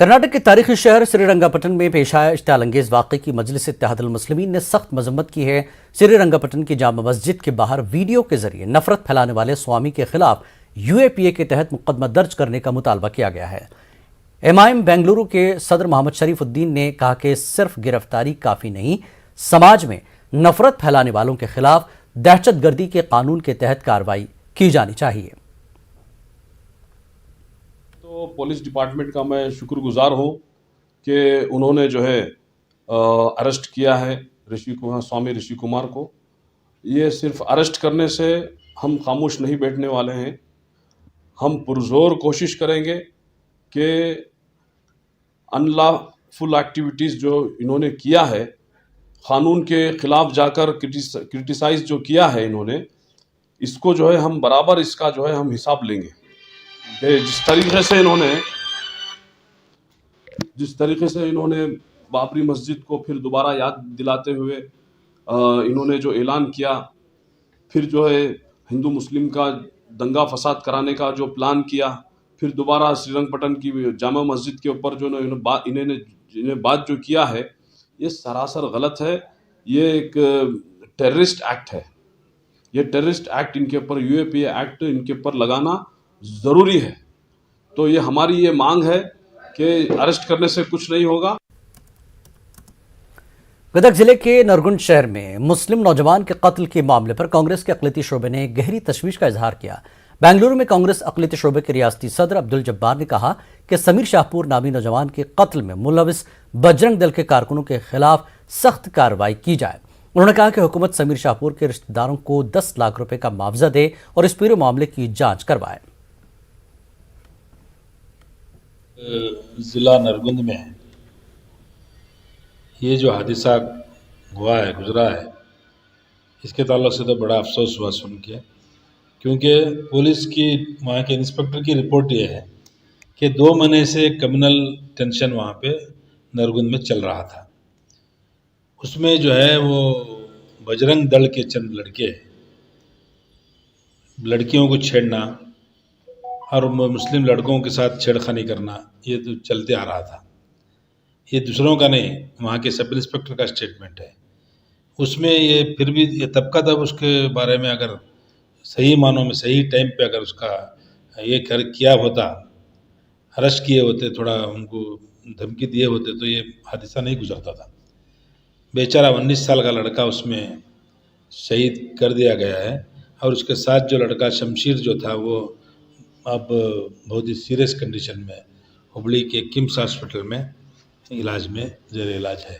कर्नाटक के तारीखी शहर श्रीरंगपट्टन में पेश आया इश्तियाल-अंगेज वाक़े की मजलिस इत्तेहादुल मुस्लिमीन ने सख्त मजम्मत की है। श्रीरंगपट्टन की जामा मस्जिद के बाहर वीडियो के जरिए नफरत फैलाने वाले स्वामी के खिलाफ यूएपीए के तहत मुकदमा दर्ज करने का मुतालबा किया गया है। एमआईएम बेंगलुरु के सदर मोहम्मद शरीफुद्दीन ने कहा कि सिर्फ गिरफ्तारी काफ़ी नहीं, समाज में नफरत फैलाने वालों के खिलाफ दहशतगर्दी के कानून के तहत कार्रवाई की जानी चाहिए। तो पुलिस डिपार्टमेंट का मैं शुक्रगुजार हूँ कि उन्होंने जो है अरेस्ट किया है स्वामी ऋषि कुमार को। ये सिर्फ अरेस्ट करने से हम खामोश नहीं बैठने वाले हैं। हम पुरजोर कोशिश करेंगे कि अनलॉफुल एक्टिविटीज़ जो इन्होंने किया है, क़ानून के ख़िलाफ़ जाकर क्रिटिसाइज़ जो किया है इन्होंने, इसको जो है हम बराबर इसका जो है हम हिसाब लेंगे कि जिस तरीके से इन्होंने बाबरी मस्जिद को फिर दोबारा याद दिलाते हुए इन्होंने जो ऐलान किया, फिर जो है हिंदू मुस्लिम का दंगा फसाद कराने का जो प्लान किया, फिर दोबारा श्रीरंगपट्टन की जामा मस्जिद के ऊपर जो इन्हें बात जो किया है, ये सरासर गलत है। ये एक टेररिस्ट एक्ट है। ये टेररिस्ट एक्ट इनके ऊपर यूएपीए एक्ट इनके ऊपर लगाना ज़रूरी है। तो ये हमारी ये मांग है कि अरेस्ट करने से कुछ नहीं होगा। गदग जिले के नरगुंड शहर में मुस्लिम नौजवान के कत्ल के मामले पर कांग्रेस के अक़लियती शोबे ने गहरी तशवीश का इजहार किया। बेंगलुरु में कांग्रेस अक़लियती शोबे के रियासती सदर अब्दुल जब्बार ने कहा कि समीर शाहपुर नामी नौजवान के कत्ल में मुलविस बजरंग दल के कारकुनों के खिलाफ सख्त कार्रवाई की जाए। उन्होंने कहा कि हुकूमत समीर शाहपुर के रिश्तेदारों को 10 लाख रुपए का मुआवजा दे और इस पूरे मामले की जांच करवाए। जिला नरगुंद में ये जो हादसा हुआ है, गुजरा है, इसके ताल्लुक से तो बड़ा अफसोस हुआ सुन के, क्योंकि पुलिस की वहाँ के इंस्पेक्टर की रिपोर्ट ये है कि 2 महीने से कम्युनल टेंशन वहाँ पे नरगुंद में चल रहा था। उसमें जो है वो बजरंग दल के चंद लड़के लड़कियों को छेड़ना और मुस्लिम लड़कों के साथ छेड़खानी करना, ये तो चलते आ रहा था। ये दूसरों का नहीं, वहाँ के सब इंस्पेक्टर का स्टेटमेंट है। उसमें ये फिर भी ये तब का तब उसके बारे में अगर सही मानों में सही टाइम पे अगर उसका ये किया होता, अरेस्ट किए होते, थोड़ा उनको धमकी दिए होते, तो ये हादसा नहीं गुजरता था। बेचारा 19 साल का लड़का उसमें शहीद कर दिया गया है और उसके साथ जो लड़का शमशीर जो था वो अब बहुत ही सीरियस कंडीशन में हुबली के किम्स हॉस्पिटल में जेर इलाज है।